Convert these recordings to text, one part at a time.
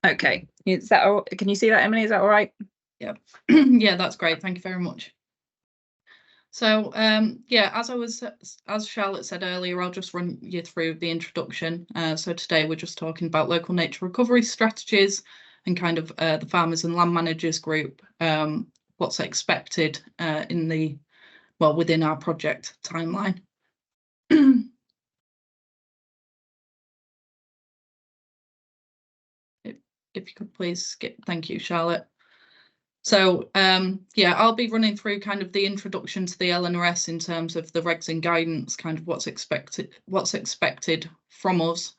Okay, is that all? Can you see that, Emily? Is that all right? Yeah. Yeah, that's great. Thank you very much. So yeah, as Charlotte said earlier, I'll just run you through the introduction. So today we're just talking about local nature recovery strategies and kind of the farmers and land managers group, what's expected within our project timeline. If you could please skip. Thank you, Charlotte. So yeah, I'll be running through kind of the introduction to the LNRS in terms of the regs and guidance, kind of what's expected from us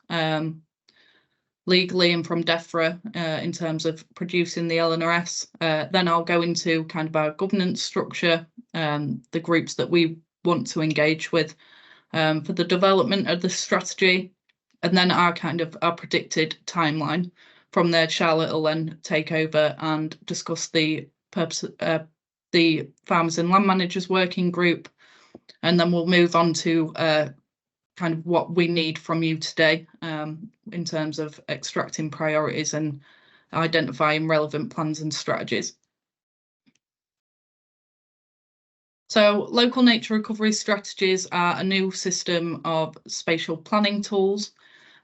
legally and from DEFRA in terms of producing the LNRS. Then I'll go into kind of our governance structure, the groups that we want to engage with for the development of the strategy, and then our predicted timeline. From there, Charlotte will then take over and discuss the purpose of the Farmers and Land Managers Working Group, and then we'll move on to kind of what we need from you today in terms of extracting priorities and identifying relevant plans and strategies. So local nature recovery strategies are a new system of spatial planning tools.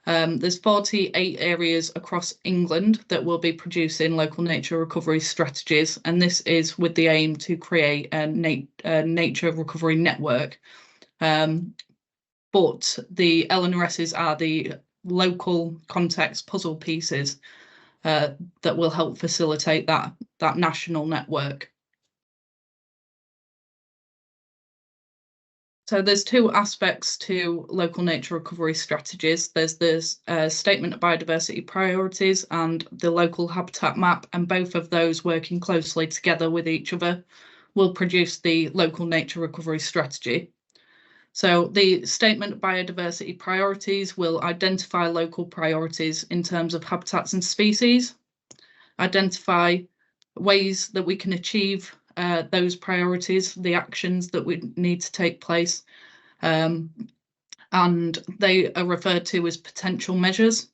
There's 48 areas across England that will be producing local nature recovery strategies, and this is with the aim to create a nature recovery network. But the LNRSs are the local context puzzle pieces that will help facilitate that national network. So there's two aspects to local nature recovery strategies. There's this statement of biodiversity priorities and the local habitat map, and both of those working closely together with each other will produce the local nature recovery strategy. So the statement of biodiversity priorities will identify local priorities in terms of habitats and species, identify ways that we can achieve those priorities, the actions that we need to take place, and they are referred to as potential measures.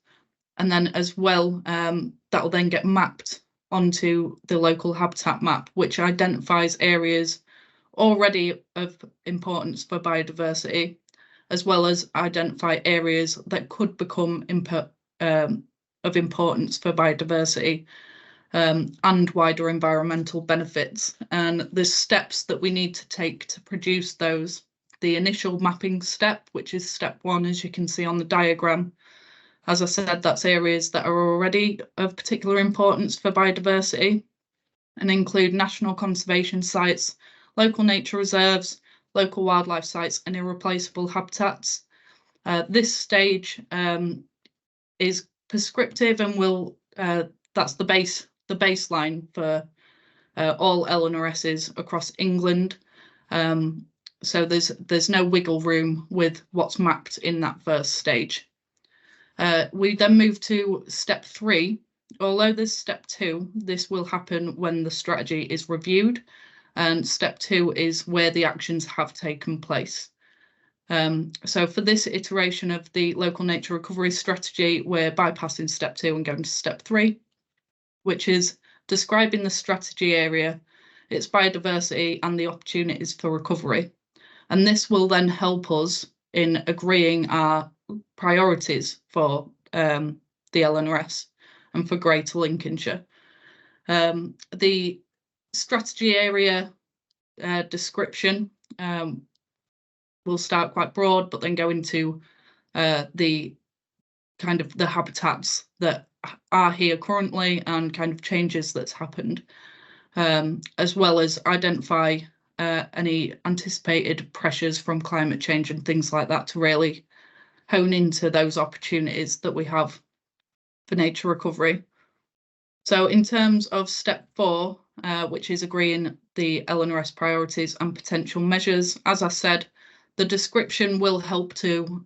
And then as well, that will then get mapped onto the local habitat map, which identifies areas already of importance for biodiversity, as well as identify areas that could become of importance for biodiversity and wider environmental benefits. And there's steps that we need to take to produce those. The initial mapping step, which is step 1, as you can see on the diagram. As I said, that's areas that are already of particular importance for biodiversity and include national conservation sites, local nature reserves, local wildlife sites, and irreplaceable habitats. This stage is prescriptive and will that's the baseline for all LNRSs across England. So there's no wiggle room with what's mapped in that first stage. We then move to step 3. Although there's step 2, this will happen when the strategy is reviewed, and step 2 is where the actions have taken place. So for this iteration of the local nature recovery strategy, we're bypassing step 2 and going to step 3, which is describing the strategy area, its biodiversity, and the opportunities for recovery. And this will then help us in agreeing our priorities for the LNRS and for Greater Lincolnshire. The strategy area description will start quite broad, but then go into the kind of the habitats that are here currently and kind of changes that's happened, as well as identify any anticipated pressures from climate change and things like that to really hone into those opportunities that we have for nature recovery. So in terms of step 4, which is agreeing the LNRS priorities and potential measures, as I said, the description will help to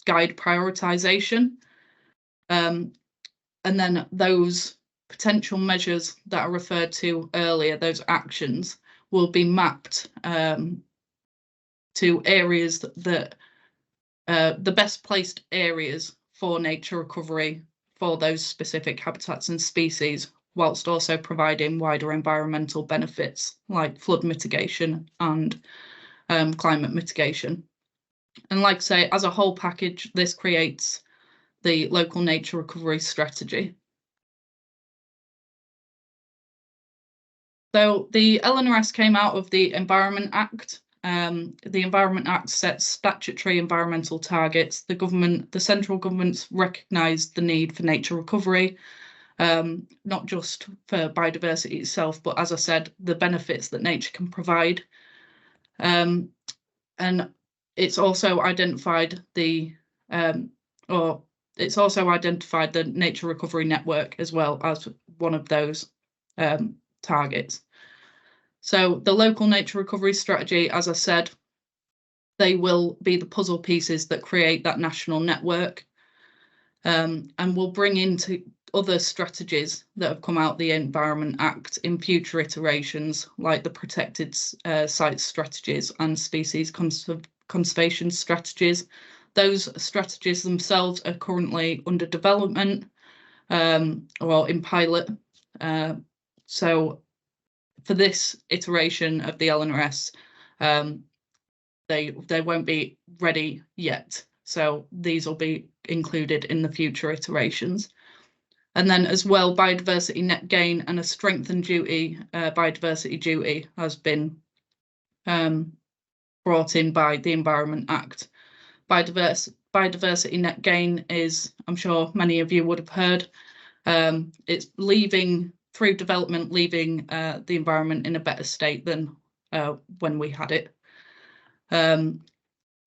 guide prioritisation. And then those potential measures that are referred to earlier, those actions, will be mapped to areas that the best placed areas for nature recovery for those specific habitats and species, whilst also providing wider environmental benefits like flood mitigation and climate mitigation. And like I say, as a whole package, this creates the local nature recovery strategy. So the LNRS came out of the Environment Act. The Environment Act sets statutory environmental targets. The central government's recognised the need for nature recovery, not just for biodiversity itself, but as I said, the benefits that nature can provide. And it's also identified the Nature Recovery Network as well as one of those targets. So the local nature recovery strategy, as I said, they will be the puzzle pieces that create that national network, and will bring into other strategies that have come out the Environment Act in future iterations, like the protected site strategies and species conservation strategies. Those strategies themselves are currently under development or in pilot. So for this iteration of the LNRS, they won't be ready yet. So these will be included in the future iterations. And then as well, biodiversity net gain and a strengthened duty, biodiversity duty has been brought in by the Environment Act. Biodiversity net gain is, I'm sure many of you would have heard, it's through development, leaving the environment in a better state than when we had it. And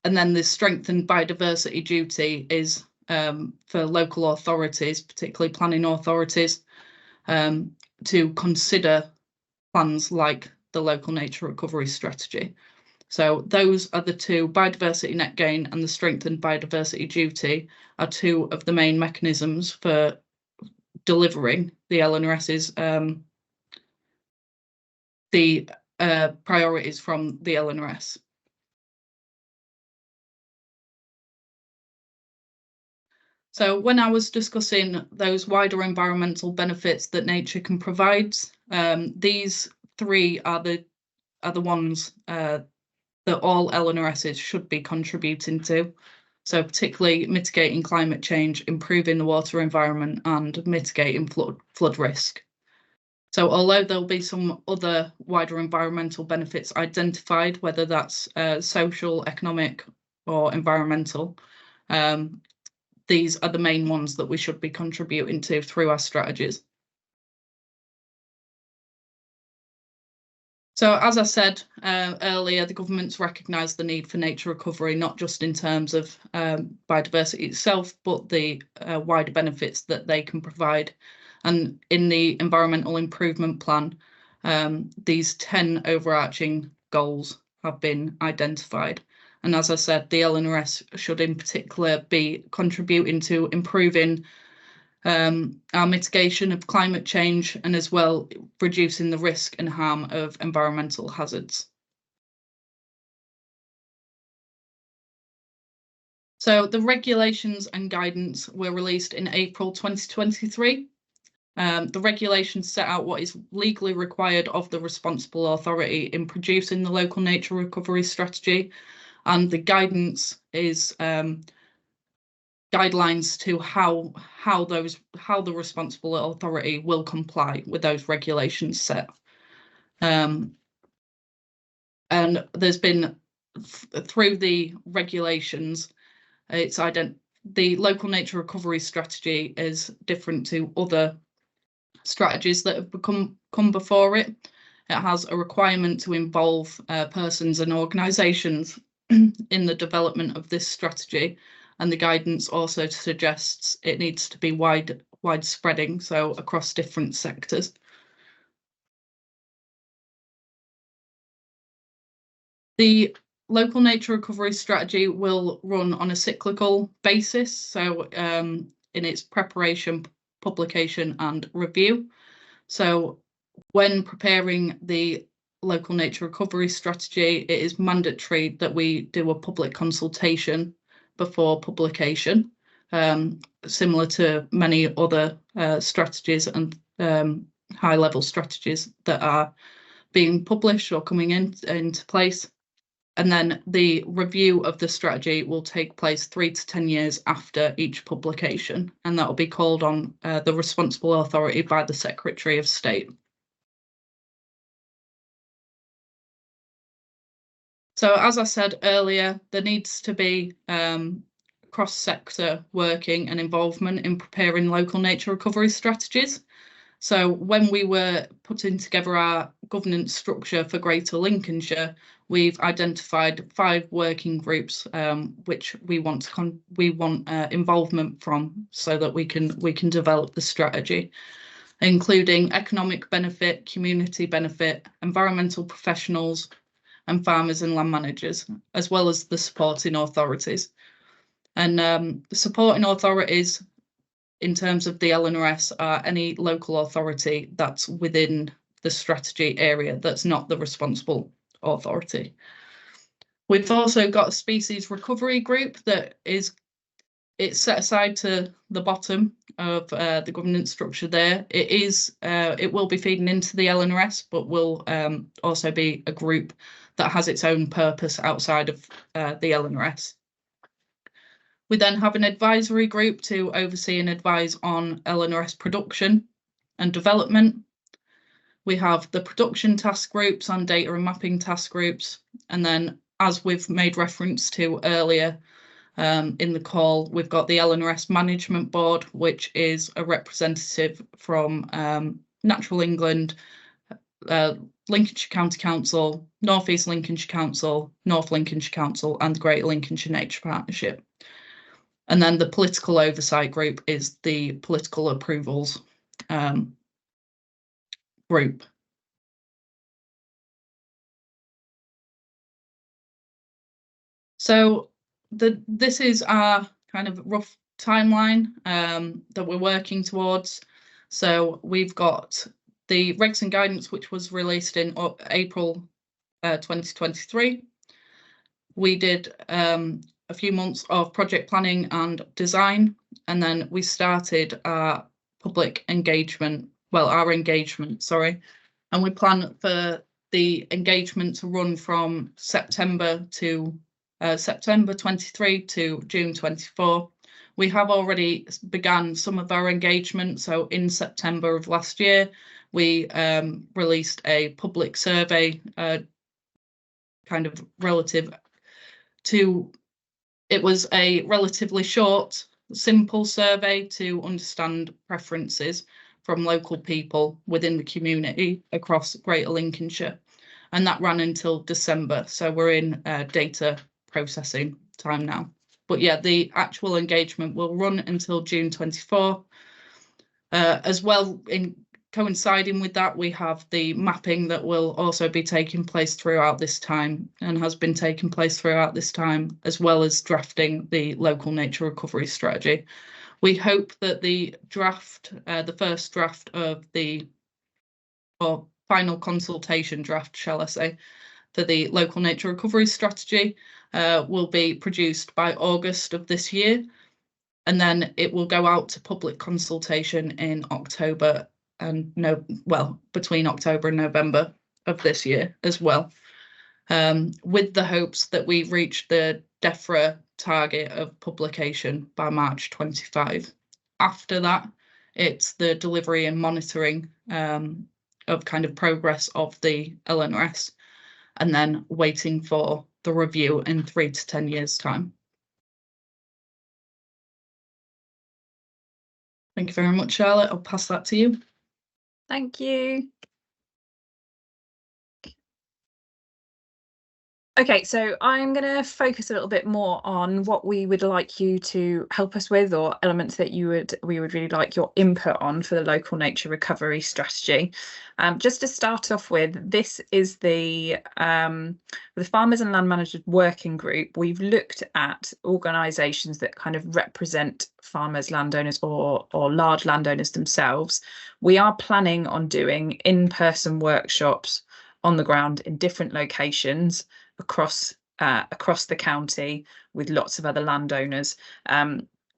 then the strengthened biodiversity duty is for local authorities, particularly planning authorities, to consider plans like the local nature recovery strategy. So those are the two, biodiversity net gain and the strengthened biodiversity duty are two of the main mechanisms for delivering the LNRS's priorities from the LNRS. So when I was discussing those wider environmental benefits that nature can provide, these three are the ones that all LNRSs should be contributing to. So particularly mitigating climate change, improving the water environment and mitigating flood risk. So although there'll be some other wider environmental benefits identified, whether that's social, economic or environmental, these are the main ones that we should be contributing to through our strategies. So as I said earlier, the government's recognised the need for nature recovery, not just in terms of biodiversity itself, but the wider benefits that they can provide. And in the Environmental Improvement Plan, these 10 overarching goals have been identified. And as I said, the LNRS should in particular be contributing to improving our mitigation of climate change and as well reducing the risk and harm of environmental hazards. So the regulations and guidance were released in April 2023. The regulations set out what is legally required of the responsible authority in producing the local nature recovery strategy, and the guidance is guidelines to how the responsible authority will comply with those regulations set. And there's been through the regulations, the local nature recovery strategy is different to other strategies that have come before it. It has a requirement to involve persons and organisations in the development of this strategy, and the guidance also suggests it needs to be widespreading, so across different sectors. The local nature recovery strategy will run on a cyclical basis, so in its preparation, publication and review. So when preparing the local nature recovery strategy, it is mandatory that we do a public consultation before publication. similar to many other strategies and high-level strategies that are being published or coming into place. And then the review of the strategy will take place 3 to 10 years after each publication, and that will be called on the responsible authority by the Secretary of State. So as I said earlier, there needs to be cross-sector working and involvement in preparing local nature recovery strategies. So when we were putting together our governance structure for Greater Lincolnshire, we've identified 5 working groups which we want involvement from, so that we can develop the strategy, including economic benefit, community benefit, environmental professionals, and farmers and land managers, as well as the supporting authorities. And the supporting authorities in terms of the LNRS are any local authority that's within the strategy area that's not the responsible authority. We've also got a species recovery group that it's set aside to the bottom of the governance structure there. It will be feeding into the LNRS, but will also be a group that has its own purpose outside of the LNRS. We then have an advisory group to oversee and advise on LNRS production and development. We have the production task groups and data and mapping task groups. And then, as we've made reference to earlier in the call, we've got the LNRS Management Board, which is a representative from Natural England, Lincolnshire County Council, North East Lincolnshire Council, North Lincolnshire Council, and the Greater Lincolnshire Nature Partnership. And then the political oversight group is the political approvals group. So this is our kind of rough timeline that we're working towards. So we've got the regs and guidance, which was released in April 2023. We did a few months of project planning and design, and then we started our engagement, and we plan for the engagement to run from September 23 to June 24. We have already begun some of our engagement. So in September of last year, we released a public survey, kind of relative to, it was a relatively short, simple survey to understand preferences from local people within the community across Greater Lincolnshire. And that ran until December. So we're in data processing time now. But yeah, the actual engagement will run until June 24. As well, in coinciding with that, we have the mapping that will also be taking place throughout this time, and has been taking place throughout this time, as well as drafting the local nature recovery strategy. We hope that the draft, the first draft of the, or final consultation draft, shall I say, for the local nature recovery strategy will be produced by August of this year, and then it will go out to public consultation in October and between October and November of this year as well, with the hopes that we reach the DEFRA target of publication by March 25. After that, it's the delivery and monitoring of kind of progress of the LNRS, and then waiting for the review in 3 to 10 years' time. Thank you very much, Charlotte. I'll pass that to you. Thank you. Okay, so I'm going to focus a little bit more on what we would like you to help us with, or elements that we would really like your input on for the local nature recovery strategy. Just to start off with, this is the Farmers and Land Managers Working Group. We've looked at organisations that kind of represent farmers, landowners, or large landowners themselves. We are planning on doing in-person workshops on the ground in different locations across the county with lots of other landowners.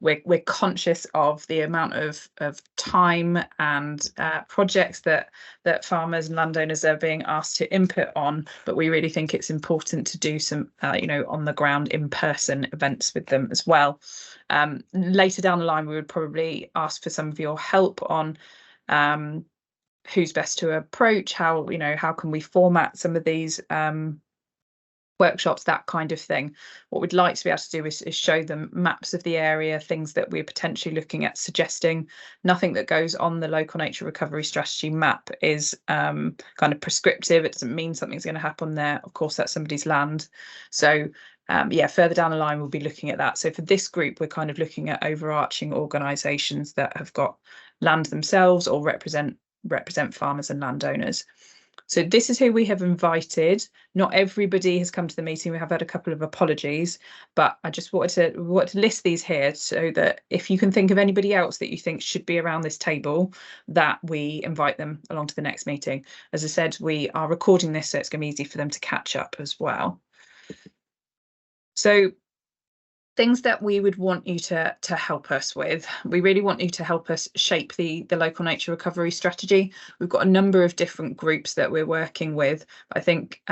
we're conscious of the amount of time and projects that farmers and landowners are being asked to input on, but we really think it's important to do some on the ground in-person events with them as well. Later down the line, we would probably ask for some of your help on who's best to approach, how can we format some of these workshops, that kind of thing. What we'd like to be able to do is show them maps of the area, things that we're potentially looking at suggesting. Nothing that goes on the local nature recovery strategy map is kind of prescriptive. It doesn't mean something's going to happen there. Of course, that's somebody's land. So further down the line, we'll be looking at that. So for this group, we're kind of looking at overarching organisations that have got land themselves or represent farmers and landowners. So this is who we have invited. Not everybody has come to the meeting. We have had a couple of apologies, but I just wanted to list these here so that if you can think of anybody else that you think should be around this table, that we invite them along to the next meeting. As I said, we are recording this, so it's going to be easy for them to catch up as well. So things that we would want you to help us with. We really want you to help us shape the local nature recovery strategy. We've got a number of different groups that we're working with. I think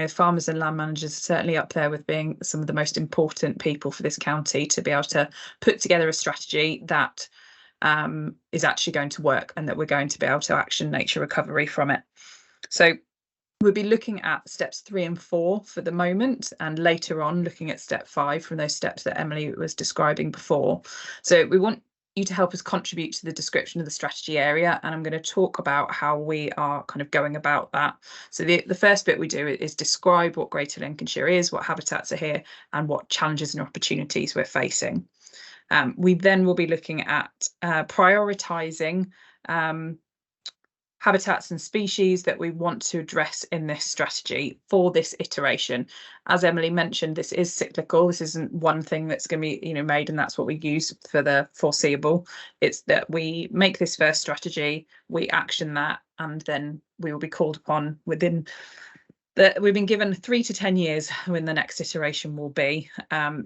farmers and land managers are certainly up there with being some of the most important people for this county to be able to put together a strategy that is actually going to work and that we're going to be able to action nature recovery from it. So we'll be looking at steps 3 and 4 for the moment, and later on looking at step 5 from those steps that Emily was describing before. So we want you to help us contribute to the description of the strategy area, and I'm going to talk about how we are kind of going about that. So the first bit we do is describe what Greater Lincolnshire is, what habitats are here, and what challenges and opportunities we're facing. We then will be looking at prioritising habitats and species that we want to address in this strategy for this iteration. As Emily mentioned, this is cyclical. This isn't one thing that's going to be made and that's what we use for the foreseeable. It's that we make this first strategy, we action that, and then we will be called upon within we've been given 3 to 10 years when the next iteration will be.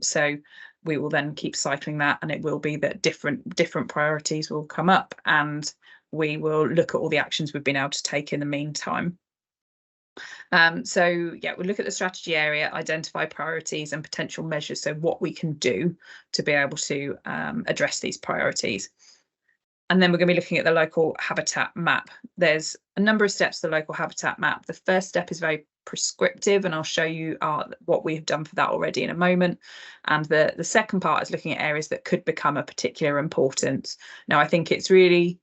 So we will then keep cycling that, and it will be that different priorities will come up, and we will look at all the actions we've been able to take in the meantime. So we'll look at the strategy area, identify priorities and potential measures, so what we can do to be able to address these priorities. And then we're going to be looking at the local habitat map. There's a number of steps to the local habitat map. The first step is very prescriptive, and I'll show you what we have done for that already in a moment. And the second part is looking at areas that could become of particular importance. Now, I think it's going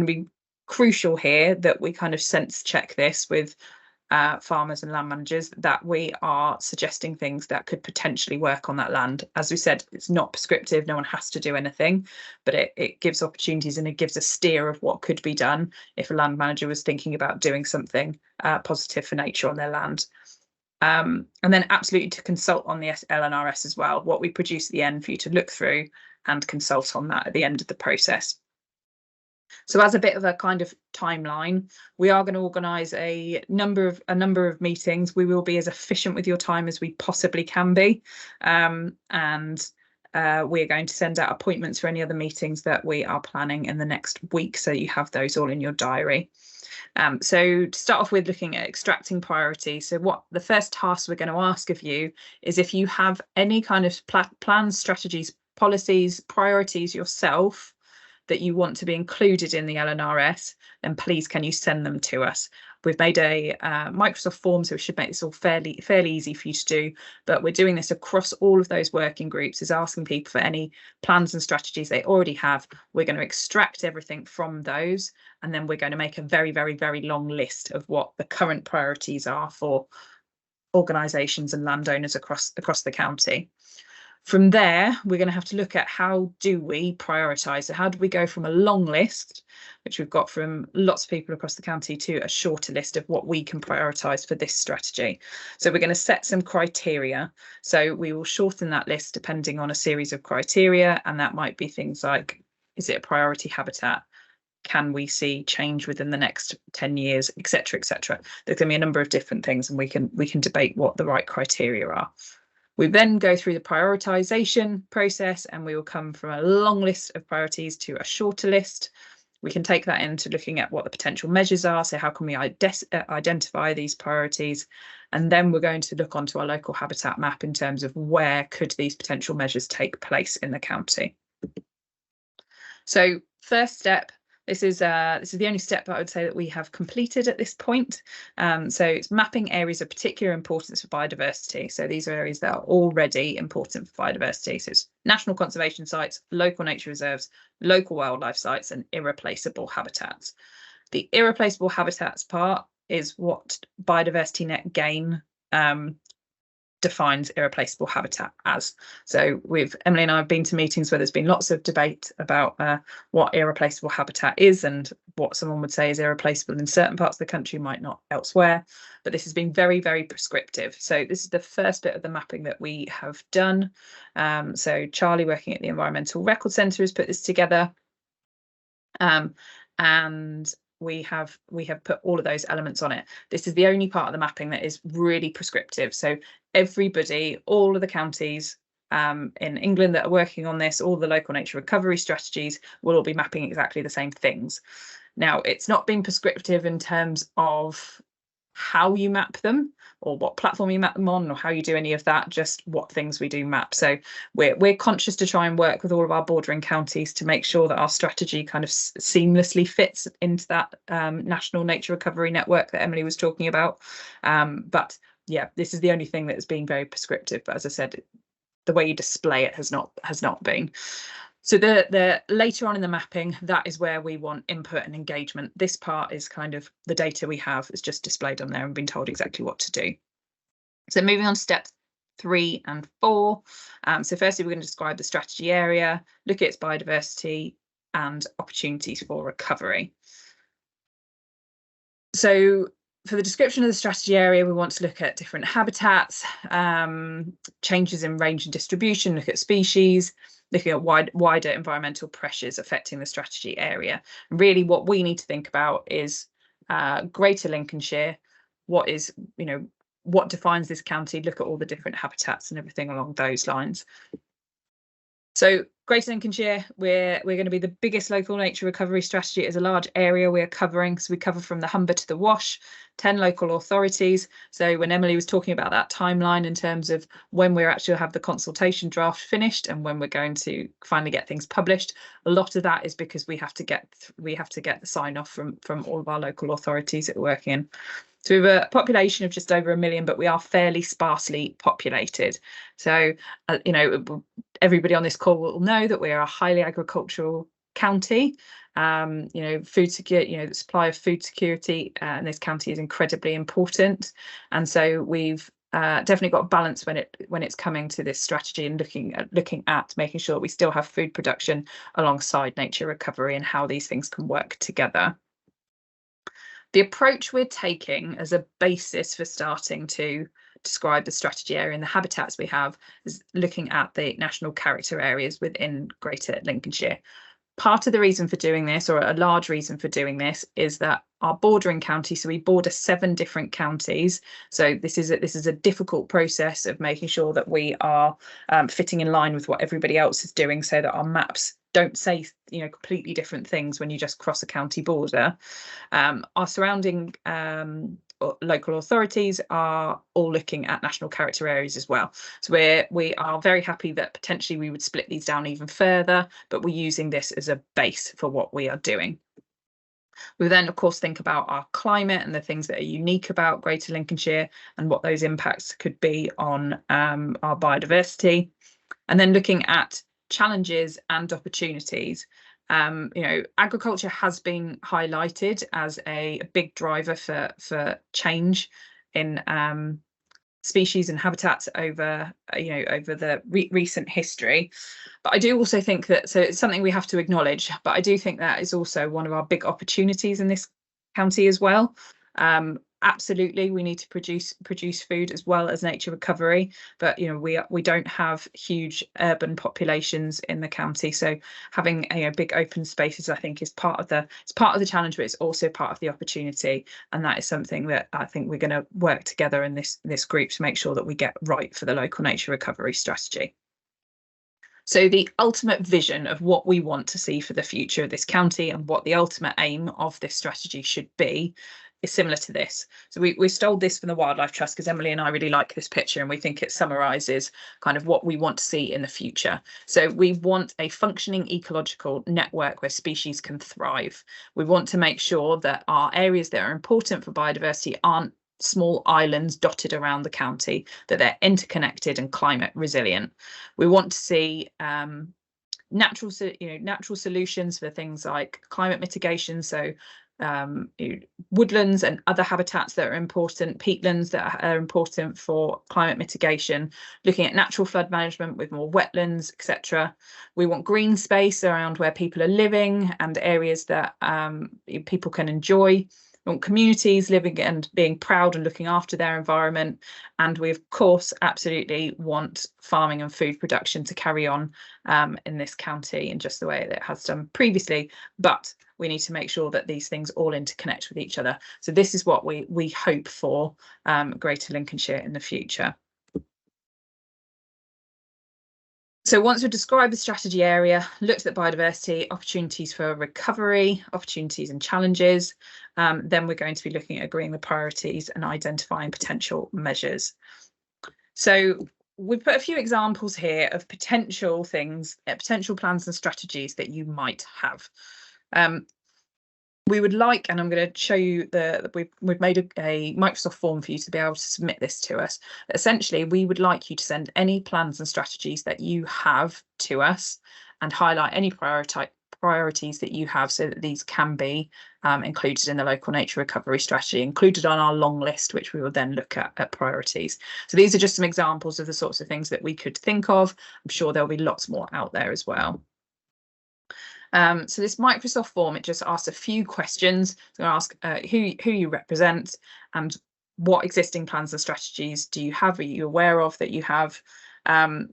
to be crucial here that we kind of sense check this with farmers and land managers, that we are suggesting things that could potentially work on that land. As we said, it's not prescriptive, no one has to do anything, but it gives opportunities, and it gives a steer of what could be done if a land manager was thinking about doing something positive for nature on their land. And then absolutely to consult on the LNRS as well, what we produce at the end for you to look through and consult on that at the end of the process. So as a bit of a kind of timeline, we are going to organise a number of meetings. We will be as efficient with your time as we possibly can be, and we're going to send out appointments for any other meetings that we are planning in the next week, so you have those all in your diary. So to start off with, looking at extracting priorities. So what the first task we're going to ask of you is, if you have any kind of plans, strategies, policies, priorities yourself that you want to be included in the LNRS, then please can you send them to us. We've made a Microsoft form, so we should make this all fairly easy for you to do, but we're doing this across all of those working groups, is asking people for any plans and strategies they already have. We're going to extract everything from those, and then we're going to make a very, very, very long list of what the current priorities are for organisations and landowners across the county. From there, we're going to have to look at how do we prioritise. So how do we go from a long list, which we've got from lots of people across the county, to a shorter list of what we can prioritise for this strategy. So we're going to set some criteria. So we will shorten that list depending on a series of criteria, and that might be things like, is it a priority habitat? Can we see change within the next 10 years, etc., etc. There's going to be a number of different things, and we can debate what the right criteria are. We then go through the prioritisation process, and we will come from a long list of priorities to a shorter list. We can take that into looking at what the potential measures are. So how can we identify these priorities? And then we're going to look onto our local habitat map in terms of where could these potential measures take place in the county. So first step, this is the only step that I would say that we have completed at this point. So it's mapping areas of particular importance for biodiversity. So these are areas that are already important for biodiversity. So it's national conservation sites, local nature reserves, local wildlife sites, and irreplaceable habitats. The irreplaceable habitats part is what Biodiversity Net Gain defines irreplaceable habitat as. So Emily and I have been to meetings where there's been lots of debate about what irreplaceable habitat is, and what someone would say is irreplaceable in certain parts of the country might not elsewhere. But this has been very, very prescriptive. So this is the first bit of the mapping that we have done. So Charlie, working at the Environmental Record Centre, has put this together. And we have put all of those elements on it. This is the only part of the mapping that is really prescriptive. So everybody, all of the counties in England that are working on this, all the local nature recovery strategies will all be mapping exactly the same things. Now, it's not been prescriptive in terms of how you map them or what platform you map them on or how you do any of that, just what things we do map. So we're conscious to try and work with all of our bordering counties to make sure that our strategy kind of seamlessly fits into that national nature recovery network that Emily was talking about. But yeah, this is the only thing that is being very prescriptive. But as I said, the way you display it has not been. So the later on in the mapping, that is where we want input and engagement. This part is kind of the data we have is just displayed on there and been told exactly what to do. So moving on to steps 3 and 4. So firstly, we're going to describe the strategy area, look at its biodiversity and opportunities for recovery. So for the description of the strategy area, we want to look at different habitats, changes in range and distribution, look at species, looking at wider environmental pressures affecting the strategy area. And really what we need to think about is Greater Lincolnshire, what defines this county, look at all the different habitats and everything along those lines. So Greater Lincolnshire, we're going to be the biggest local nature recovery strategy. It is a large area we're covering. So we cover from the Humber to the Wash, 10 local authorities. So when Emily was talking about that timeline in terms of when we're actually have the consultation draft finished and when we're going to finally get things published, a lot of that is because we have to get the sign off from all of our local authorities that we're working in. So we have a population of just over 1 million, but we are fairly sparsely populated. So, everybody on this call will know that we are a highly agricultural county. Food security, the supply of food security in this county is incredibly important. And so we've definitely got a balance when it's coming to this strategy and looking at making sure that we still have food production alongside nature recovery and how these things can work together. The approach we're taking as a basis for starting to describe the strategy area and the habitats we have is looking at the national character areas within Greater Lincolnshire. Part of the reason for doing this, or a large reason for doing this, is that our bordering county, so we border 7 different counties. So this is a difficult process of making sure that we are fitting in line with what everybody else is doing, so that our maps don't say completely different things when you just cross a county border. Our surrounding local authorities are all looking at national character areas as well. So we are very happy that potentially we would split these down even further, but we're using this as a base for what we are doing. We then, of course, think about our climate and the things that are unique about Greater Lincolnshire and what those impacts could be on our biodiversity. And then looking at challenges and opportunities. Agriculture has been highlighted as a big driver for change in species and habitats over the recent history. But I do also think that, so it's something we have to acknowledge, but I do think that is also one of our big opportunities in this county as well. absolutely we need to produce food as well as nature recovery, but you know we don't have huge urban populations in the county, so having big open spaces I think is part of the challenge, but it's also part of the opportunity, and that is something that I think we're going to work together in this group to make sure that we get right for the local nature recovery strategy. So the ultimate vision of what we want to see for the future of this county and what the ultimate aim of this strategy should be is similar to this. So we stole this from the Wildlife Trust because Emily and I really like this picture and we think it summarises kind of what we want to see in the future. So we want a functioning ecological network where species can thrive. We want to make sure that our areas that are important for biodiversity aren't small islands dotted around the county, that they're interconnected and climate resilient. We want to see natural solutions for things like climate mitigation, so woodlands and other habitats that are important, peatlands that are important for climate mitigation, looking at natural flood management with more wetlands, etc. We want green space around where people are living and areas that people can enjoy. We want communities living and being proud and looking after their environment, and we of course absolutely want farming and food production to carry on in this county in just the way that it has done previously, but we need to make sure that these things all interconnect with each other. So this is what we hope for Greater Lincolnshire in the future. So once we've described the strategy area, looked at biodiversity, opportunities for recovery, opportunities and challenges, then we're going to be looking at agreeing the priorities and identifying potential measures. So we've put a few examples here of potential things, potential plans and strategies that you might have. We would like, and I'm going to show you we've made a Microsoft form for you to be able to submit this to us. Essentially, we would like you to send any plans and strategies that you have to us and highlight any priorities that you have so that these can be included in the local nature recovery strategy, included on our long list, which we will then look at priorities. So these are just some examples of the sorts of things that we could think of. I'm sure there'll be lots more out there as well. So this Microsoft form, it just asks a few questions. It's going to ask who you represent and what existing plans and strategies do you have, are you aware of that you have, and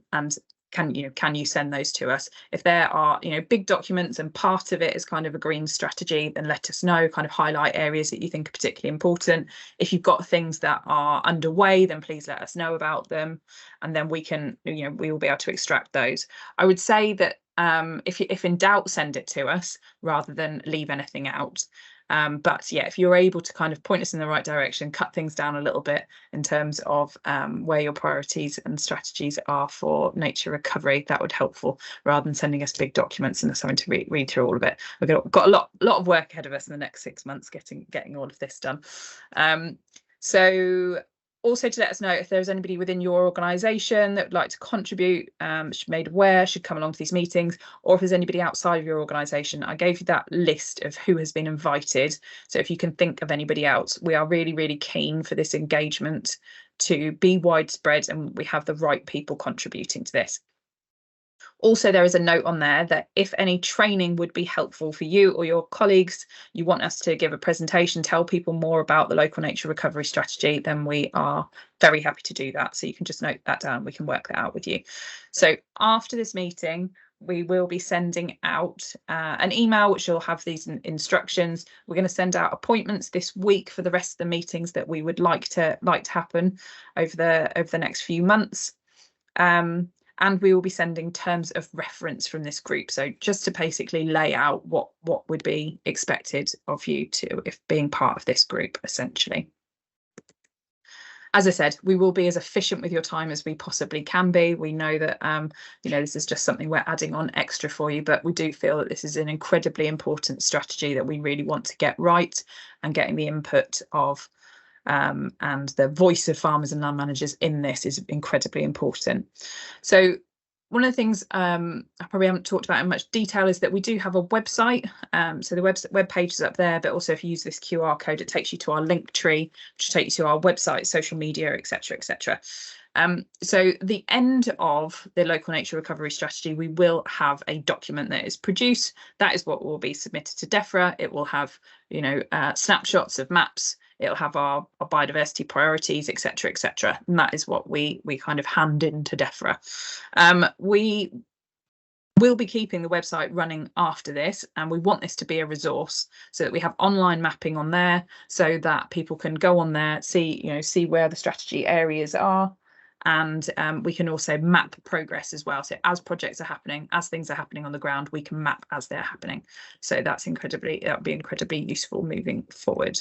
can you send those to us? If there are big documents and part of it is kind of a green strategy, then let us know, kind of highlight areas that you think are particularly important. If you've got things that are underway, then please let us know about them, and then we can we will be able to extract those. I would say that if in doubt, send it to us rather than leave anything out. But yeah, if you're able to kind of point us in the right direction, cut things down a little bit in terms of where your priorities and strategies are for nature recovery, that would be helpful, rather than sending us big documents and us having to read through all of it. We've got a lot of work ahead of us in the next 6 months getting all of this done. So also to let us know if there's anybody within your organisation that would like to contribute, should be made aware, should come along to these meetings, or if there's anybody outside of your organisation. I gave you that list of who has been invited. So if you can think of anybody else, we are really, really keen for this engagement to be widespread and we have the right people contributing to this. Also, there is a note on there that if any training would be helpful for you or your colleagues, you want us to give a presentation, tell people more about the local nature recovery strategy, then we are very happy to do that. So you can just note that down. We can work that out with you. So after this meeting, we will be sending out an email which will have these instructions. We're going to send out appointments this week for the rest of the meetings that we would like to happen over the next few months. And we will be sending terms of reference from this group. So just to basically lay out what would be expected of you if being part of this group, essentially. As I said, we will be as efficient with your time as we possibly can be. We know that this is just something we're adding on extra for you, but we do feel that this is an incredibly important strategy that we really want to get right, and getting the input of and the voice of farmers and land managers in this is incredibly important. So one of the things I probably haven't talked about in much detail is that we do have a website. So the web page is up there, but also if you use this QR code, it takes you to our link tree, which takes you to our website, social media, etc., etc. So the end of the local nature recovery strategy, we will have a document that is produced. That is what will be submitted to DEFRA. It will have snapshots of maps. it'll have our biodiversity priorities, etc., etc. And that is what we kind of hand into DEFRA. We will be keeping the website running after this, and we want this to be a resource so that we have online mapping on there, so that people can go on there, see where the strategy areas are, and we can also map progress as well. So as projects are happening, as things are happening on the ground, we can map as they're happening. So that'll be incredibly useful moving forward.